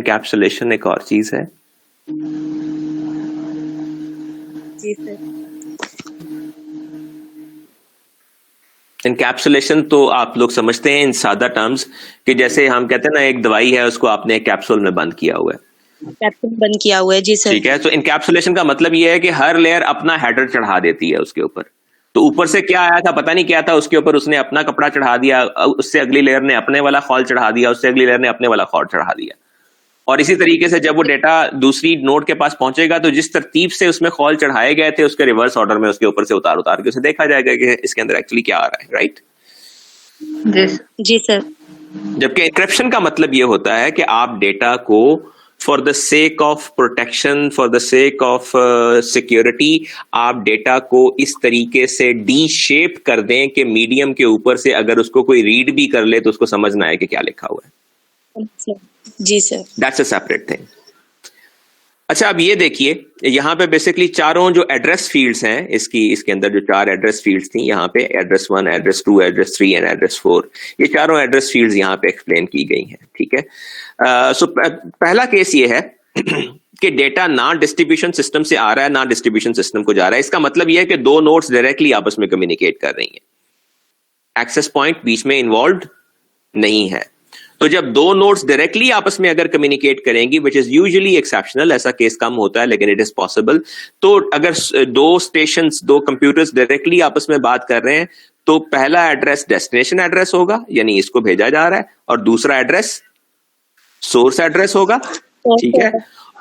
Encapsulation एक और चीज है। जी सर। एनकैप्सुलेशन तो आप लोग समझते हैं इन सादा टर्म्स कि जैसे हम कहते हैं ना, एक दवाई है उसको आपने एक कैप्सूल में बंद किया हुआ है, कैप्सूल बंद किया हुआ है। जी सर। ठीक है। तो इनकैप्सुलेशन का मतलब ये है कि हर लेयर अपना हेडर चढ़ा देती है उसके ऊपर। तो ऊपर से क्या आया था पता नहीं क्या था, उसके ऊपर उसने अपना कपड़ा चढ़ा दिया, उससे अगली लेयर ने अपने वाला खौल चढ़ा दिया, उससे अगली लेयर ने अपने वाला खौल चढ़ा दिया। और इसी तरीके से जब वो डेटा दूसरी नोड के पास पहुंचेगा तो जिस तरतीब से उसमें खौल चढ़ाए गए थे उसके रिवर्स ऑर्डर में उसके ऊपर से उतार उतार के उसे देखा जाएगा कि इसके अंदर एक्चुअली क्या आ रहा है, राइट। जी सर। जबकि एन्क्रिप्शन का मतलब ये होता है कि आप डेटा को for the sake of protection, for the sake of security, आप डेटा को इस तरीके से डी शेप कर दें कि मीडियम के ऊपर से अगर उसको कोई रीड भी कर ले तो उसको समझ ना आए कि क्या लिखा हुआ है। जी sir. That's a separate thing. अच्छा, अब ये देखिए, यहाँ पे बेसिकली चारों जो एड्रेस फील्ड्स हैं इसके अंदर जो चार एड्रेस फील्ड्स थी, यहाँ पे address 1, address 2, address 3 and address 4, ये चारों एड्रेस फील्ड्स यहाँ पे एक्सप्लेन की गई हैं, ठीक है। सो पहला केस ये है कि डेटा ना डिस्ट्रीब्यूशन सिस्टम से आ रहा है ना डिस्ट्रीब्यूशन सिस्टम को जा रहा है। इसका मतलब यह है कि दो नोड्स डायरेक्टली आपस में कम्युनिकेट कर रही हैं, एक्सेस पॉइंट बीच में इन्वॉल्व नहीं है। तो जब दो नोड्स डायरेक्टली आपस में अगर कम्युनिकेट करेंगी, विच इज यूजुअली एक्सेप्शनल, ऐसा केस कम होता है लेकिन इट इज पॉसिबल, तो अगर दो स्टेशंस, दो कंप्यूटर्स डायरेक्टली आपस में बात कर रहे हैं तो पहला एड्रेस डेस्टिनेशन एड्रेस होगा, यानी इसको भेजा जा रहा है, और दूसरा एड्रेस सोर्स एड्रेस होगा, ठीक है।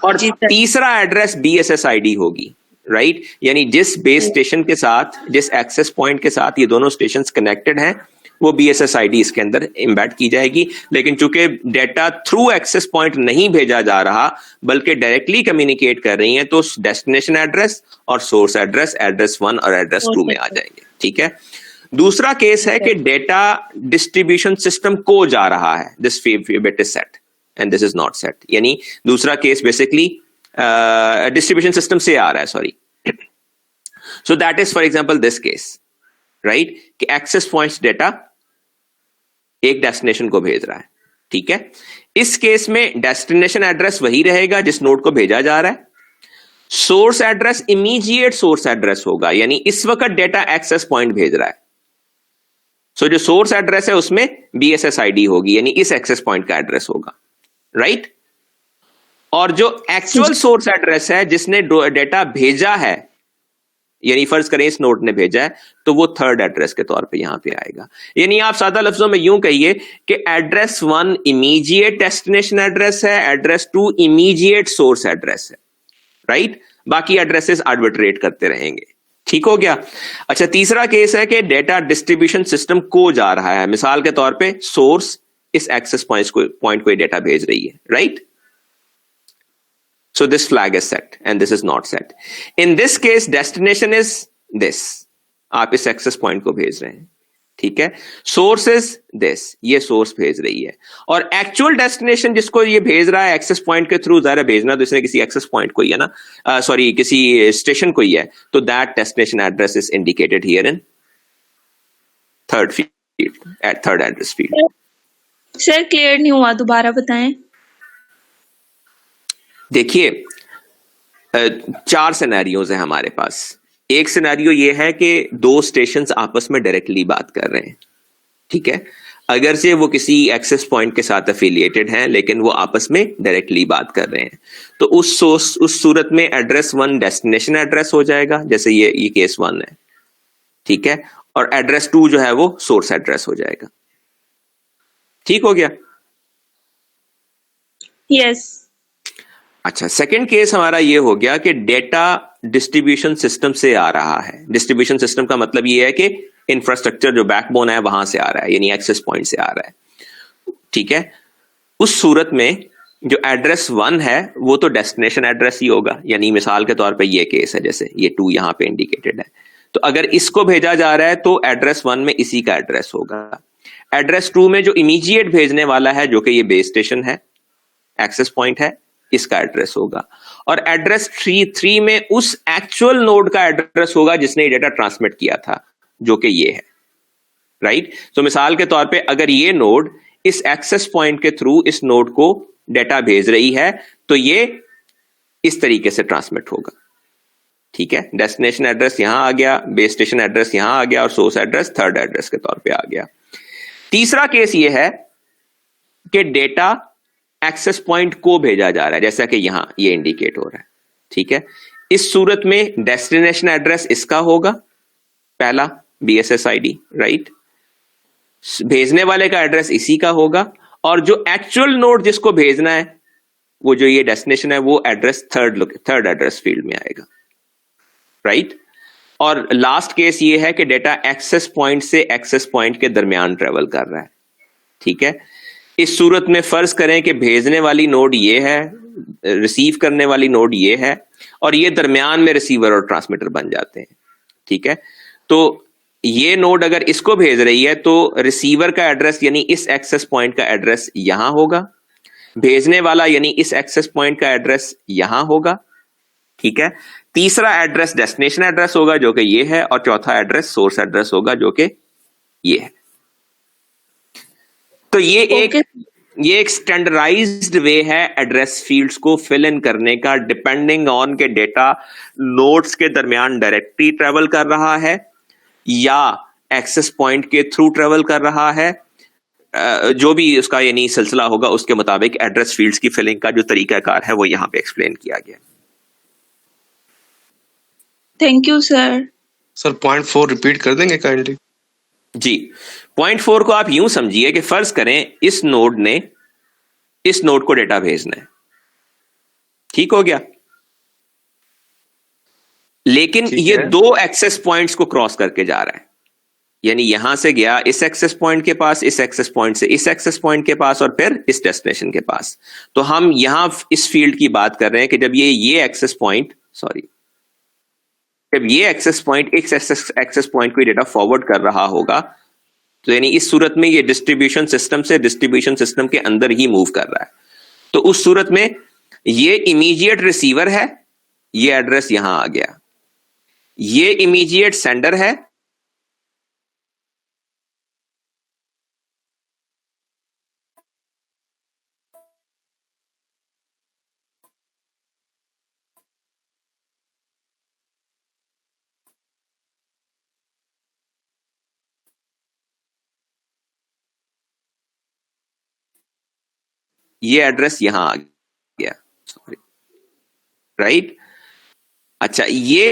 और तीसरा एड्रेस BSSID होगी, राइट, यानी जिस बेस स्टेशन के साथ, जिस एक्सेस पॉइंट के साथ ये दोनों स्टेशन कनेक्टेड हैं वो BSSID इसके अंदर एम्बेड की जाएगी। लेकिन चूंकि डेटा थ्रू एक्सेस पॉइंट नहीं भेजा जा रहा बल्कि डायरेक्टली कम्युनिकेट कर रही हैं, तो डेस्टिनेशन एड्रेस और सोर्स एड्रेस, एड्रेस 1 और एड्रेस 2 में आ जाएंगे, ठीक है। दूसरा केस है कि डेटा डिस्ट्रीब्यूशन सिस्टम को जा रहा है, this bit is set and this is not set, यानी दूसरा केस बेसिकली डिस्ट्रीब्यूशन सिस्टम से आ रहा है, sorry. So that is for example this case, right, कि एक्सेस पॉइंट्स डेटा एक डेस्टिनेशन को भेज रहा है, ठीक है। इस केस में डेस्टिनेशन एड्रेस वही रहेगा जिस नोड को भेजा जा रहा है, source address immediate source address होगा, यानी इस वक्त डेटा एक्सेस पॉइंट भेज रहा है। सो जो सोर्स एड्रेस है उसमें BSSID होगी, यानी इस एक्सेस पॉइंट का एड्रेस होगा, राइट। और जो एक्चुअल सोर्स एड्रेस है जिसने डेटा भेजा है, यानी फर्ज करें इस नोड ने भेजा है, तो वो थर्ड एड्रेस के तौर पे यहां पे आएगा। यानी आप सादा लफ्जों में यूं कहिए कि एड्रेस 1 इमीडिएट डेस्टिनेशन एड्रेस है, एड्रेस 2 इमीडिएट सोर्स एड्रेस है, राइट। बाकी एड्रेसेस आर्बिट्रेट करते रहेंगे, ठीक हो गया। अच्छा, तीसरा केस है कि डेटा डिस्ट्रीब्यूशन सिस्टम को जा रहा है, मिसाल के तौर पे सोर्स इस एक्सेस पॉइंट को डेटा भेज रही है, right. So this flag is set and this is not set. In this case, destination is this. आप इस एक्सेस पॉइंट को भेज रहे हैं, ठीक है। सोर्स इज दिस, ये सोर्स भेज रही है, और एक्चुअल डेस्टिनेशन जिसको ये भेज रहा है एक्सेस पॉइंट के थ्रू, ज़रा भेजना तो इसने किसी एक्सेस पॉइंट को ही है ना, सॉरी किसी स्टेशन को ही है, तो that destination address is indicated here in third field, at third address field. Sir clear नहीं हुआ, दोबारा बताएं। देखिए, चार सिनेरियोज हैं हमारे पास। एक सिनेरियो ये है कि दो स्टेशंस आपस में डायरेक्टली बात कर रहे हैं, ठीक है। अगर से वो किसी एक्सेस पॉइंट के साथ एफिलिएटेड हैं लेकिन वो आपस में डायरेक्टली बात कर रहे हैं, तो उस सूरत में एड्रेस 1 डेस्टिनेशन एड्रेस हो जाएगा, जैसे ये केस 1 है, ठीक है, और एड्रेस 2 जो है वो सोर्स एड्रेस हो जाएगा, ठीक हो गया। यस। अच्छा, सेकंड केस हमारा ये हो गया कि डेटा डिस्ट्रीब्यूशन सिस्टम से आ रहा है। डिस्ट्रीब्यूशन सिस्टम का मतलब ये है कि इंफ्रास्ट्रक्चर जो बैकबोन है वहां से आ रहा है, यानी एक्सेस पॉइंट से आ रहा है, ठीक है। उस सूरत में जो एड्रेस 1 है वो तो डेस्टिनेशन एड्रेस ही होगा, यानी मिसाल के तौर पे ये केस है, जैसे ये 2 यहां पे इंडिकेटेड है, तो अगर इसको भेजा जा रहा है तो एड्रेस 1 में इसी का एड्रेस होगा। एड्रेस 2 में जो इमीडिएट भेजने वाला है, जो कि ये बेस स्टेशन है, एक्सेस पॉइंट है, इसका एड्रेस होगा। और एड्रेस 3 में उस एक्चुअल नोड का एड्रेस होगा जिसने ये डेटा ट्रांसमिट किया था, जो कि ये है, राइट। तो मिसाल के तौर पे अगर ये नोड इस एक्सेस पॉइंट के थ्रू इस नोड को डेटा भेज रही है तो ये इस तरीके से ट्रांसमिट होगा, ठीक है। डेस्टिनेशन एड्रेस यहां आ गया, बेस स्टेशन एड्रेस यहां आ गया और सोर्स एड्रेस थर्ड एड्रेस के तौर पे आ गया। तीसरा केस ये है कि डेटा एक्सेस पॉइंट को भेजा जा रहा है, जैसा कि यहां ये इंडिकेट हो रहा है, ठीक है। इस सूरत में डेस्टिनेशन एड्रेस इसका होगा पहला BSSID, राइट। भेजने वाले का एड्रेस इसी का होगा और जो एक्चुअल नोड जिसको भेजना है वो जो ये डेस्टिनेशन है वो एड्रेस थर्ड एड्रेस फील्ड में आएगा, राइट। और लास्ट केस ये है कि डेटा एक्सेस पॉइंट से एक्सेस पॉइंट के दरमियान ट्रेवल कर रहा है, ठीक है। इस सूरत में फर्ज करें कि भेजने वाली नोड ये है, रिसीव करने वाली नोड ये है और ये दरमियान में रिसीवर और ट्रांसमीटर बन जाते हैं, ठीक है। तो ये नोड अगर इसको भेज रही है तो रिसीवर का एड्रेस यानी इस एक्सेस पॉइंट का एड्रेस यहां होगा, भेजने वाला यानी इस एक्सेस पॉइंट का एड्रेस यहां होगा, ठीक है। तीसरा एड्रेस डेस्टिनेशन एड्रेस होगा जो कि ये है और चौथा एड्रेस सोर्स एड्रेस होगा जो कि ये है। तो ये एक स्टैंडर्डाइज्ड वे है एड्रेस फील्ड्स को फिल इन करने का, डिपेंडिंग ऑन के डेटा नोड्स के दरमियान डायरेक्टली ट्रेवल कर रहा है या एक्सेस पॉइंट के थ्रू ट्रेवल कर रहा है, जो भी उसका यानी सिलसिला होगा उसके मुताबिक एड्रेस फील्ड्स की फिलिंग का जो तरीकाकार है वो यहां पे एक्सप्लेन किया गया। Thank you sir. Sir point 4 repeat कर देंगे काइंडली? जी, पॉइंट 4 को आप यूं समझिए कि फर्ज करें इस नोड ने इस नोड को डेटा भेजना है, ठीक हो गया, लेकिन ये दो एक्सेस पॉइंट्स को क्रॉस करके जा रहा है, यानी यहां से गया इस एक्सेस पॉइंट के पास, इस एक्सेस पॉइंट से इस एक्सेस पॉइंट के पास और फिर इस डेस्टिनेशन के पास। तो हम यहां इस फील्ड की बात कर रहे हैं कि जब ये एक्सेस पॉइंट जब ये एक्सेस पॉइंट एक एक्सेस पॉइंट को डेटा फॉरवर्ड कर रहा होगा तो यानी इस सूरत में ये डिस्ट्रीब्यूशन सिस्टम से डिस्ट्रीब्यूशन सिस्टम के अंदर ही मूव कर रहा है। तो उस सूरत में ये इमीडिएट रिसीवर है, ये एड्रेस यहां आ गया, ये इमीडिएट सेंडर है, ये एड्रेस यहां आ गया, सॉरी, राइट। अच्छा, ये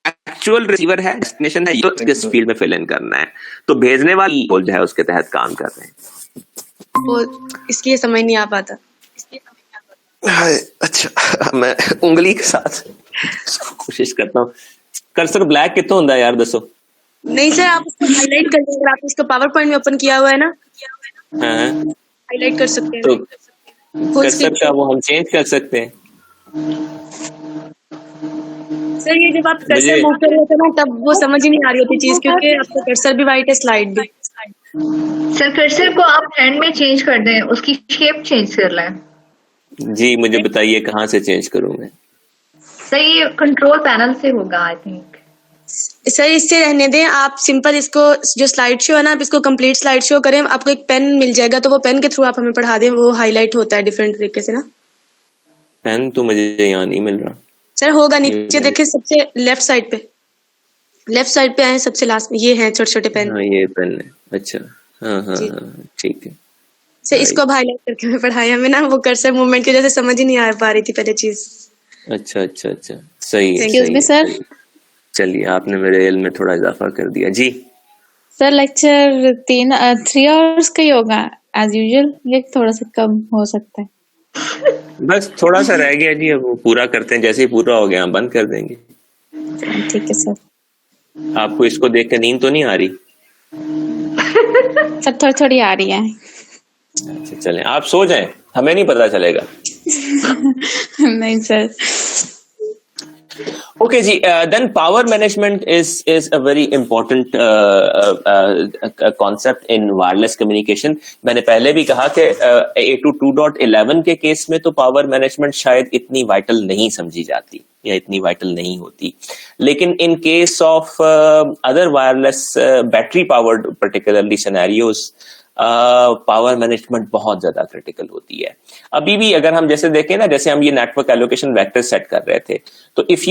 एक्चुअल रिसीवर है, डेस्टिनेशन है, तो इस फील्ड में फिल इन करना है। तो भेजने वाली जो है उसके तहत काम कर रहे हैं। वो इसलिए समझ नहीं आ पाता। अच्छा, मैं उंगली के साथ कोशिश करता हूँ। कर्सर ब्लैक कितना होता है यार, दसो। नहीं सर, आप उसको हाईलाइट कर देंगे, अगर आपने इसको पावर पॉइंट में ओपन किया हुआ है ना, हाईलाइट कर सकते हैं। तो कर्सर का वो हम चेंज कर सकते हैं सर। ये जब आप कर्सर मूव कर रहे थे ना तब वो समझ ही नहीं आ रही होती चीज, क्योंकि आपका कर्सर भी वाइट है, स्लाइड भी। सर कर्सर को आप हैंड में चेंज कर दें, उसकी शेप चेंज कर लें। जी, मुझे बताइए कहाँ से चेंज करूं मैं? सर ये कंट्रोल पैनल से होगा आई थिंक। सर इससे रहने दें, आप सिंपल इसको जो स्लाइड शो है ना, आप इसको कंप्लीट स्लाइड शो करें, आपको एक पेन मिल जाएगा, तो वो पेन के थ्रू आप हमें पढ़ा दें, वो हाईलाइट होता है डिफरेंट तरीके से ना। पेन तो मुझे यहाँ नहीं मिल रहा सर। होगा नीचे देखिए, सबसे लेफ्ट साइड पे आए, सबसे लास्ट में ये हैं छोटे छोटे पेन। हाँ, ये पेन है। अच्छा, हाँ, ठीक है सर। इसको अब हाईलाइट करके मैं पढ़ाया, हमें ना वो कर्सर मूवमेंट की वजह से समझ ही नहीं आ पा रही थी पहले चीज। अच्छा, सही है। Excuse me sir. चलिए, आपने मेरे इल्म में थोड़ा इजाफा कर दिया। जी सर, लेक्चर 3 आवर्स का ही होगा एज यूजुअल, ये थोड़ा सा कम हो सकता है? बस थोड़ा सा रह गया जी, अब वो पूरा करते हैं, जैसे ही पूरा हो गया हम बंद कर देंगे। ठीक है सर। आपको इसको देख के नींद तो नहीं आ रही? सर थोड़ी थोड़ी आ रही है। अच्छा, चलें, आप सो जाएं, हमें नहीं पता चलेगा। नहीं sir. Okay ji, then power management is a very important concept in wireless communication. मैंने पहले भी कहा कि 802.11 के केस में तो पावर मैनेजमेंट शायद इतनी वाइटल नहीं समझी जाती या इतनी वाइटल नहीं होती, लेकिन in case of other wireless battery powered particularly scenarios power management बहुत ज्यादा क्रिटिकल होती है. अभी भी अगर हम जैसे देखें ना, जैसे हम ये नेटवर्क एलोकेशन वेक्टर सेट कर रहे थे, तो if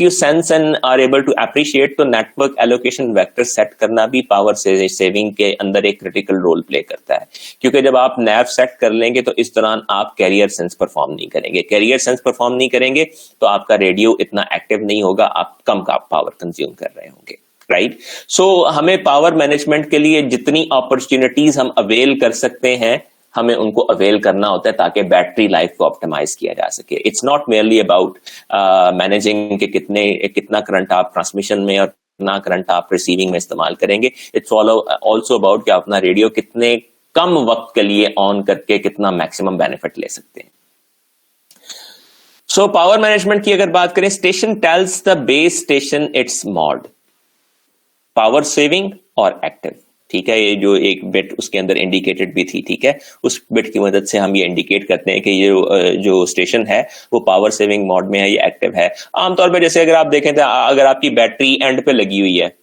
you sense and are able to appreciate, तो नेटवर्क एलोकेशन वेक्टर सेट करना भी पावर सेविंग के अंदर एक क्रिटिकल रोल प्ले करता है, क्योंकि जब आप नैव सेट कर लेंगे तो इस दौरान आप कैरियर सेंस परफॉर्म नहीं करेंगे. कैरियर सेंस परफॉर्म नहीं करेंगे तो आपका रेडियो इतना एक्टिव नहीं होगा, आप कम का पावर कंज्यूम कर रहे होंगे. राइट. सो हमें पावर मैनेजमेंट के लिए जितनी अपॉर्चुनिटीज हम अवेल कर सकते हैं, हमें उनको अवेल करना होता है ताकि बैटरी लाइफ को ऑप्टिमाइज किया जा सके. It's not merely about managing के कितना करंट आप ट्रांसमिशन में और कितना करंट आप रिसीविंग में इस्तेमाल करेंगे. इट्स ऑल्सो अबाउट कि अपना रेडियो कितने कम वक्त के लिए ऑन करके कितना मैक्सिमम बेनिफिट ले सकते हैं. सो पावर मैनेजमेंट की अगर बात करें, station tells the base station it's mod, power saving और एक्टिव. ठीक है, ये जो एक बिट उसके अंदर इंडिकेटेड भी थी, ठीक है, उस बिट की मदद से हम ये इंडिकेट करते हैं कि ये जो स्टेशन है वो पावर सेविंग मोड में है, ये एक्टिव है. आमतौर पे जैसे अगर आप देखें तो अगर आपकी बैटरी एंड पे लगी हुई है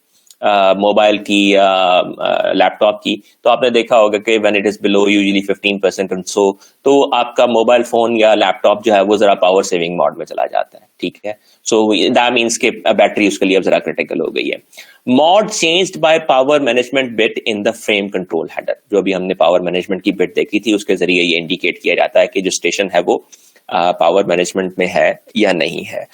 मोबाइल की या लैपटॉप की, तो आपने देखा होगा कि when it is below usually 15% and so, तो आपका मोबाइल फोन या लैपटॉप जो है वो जरा पावर सेविंग मोड में चला जाता है. ठीक है, सो दैट मींस के बैटरी उसके लिए अब जरा क्रिटिकल हो गई है. Mod changed by power management bit in the frame control header. जो भी हमने पावर मैनेजमेंट की बिट देखी थी उसके जरिए ये इंडिकेट किया जाता है कि जो स्टेशन है वो पावर मैनेजमेंट में है या नहीं है.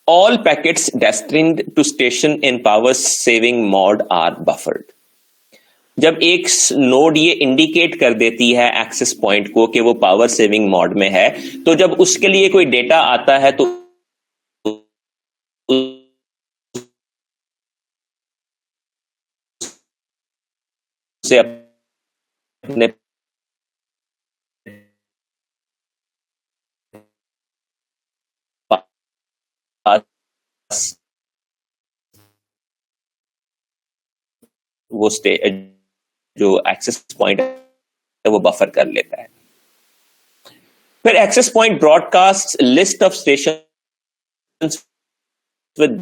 All packets destined to station in power saving mode are buffered. जब एक नोड ये इंडिकेट कर देती है एक्सेस पॉइंट को कि वो पावर सेविंग मोड में है, तो जब उसके लिए कोई डेटा आता है तो उसे अपने पास वो जो एक्सेस पॉइंट है वो बफर कर लेता है. फिर access point broadcast list of station with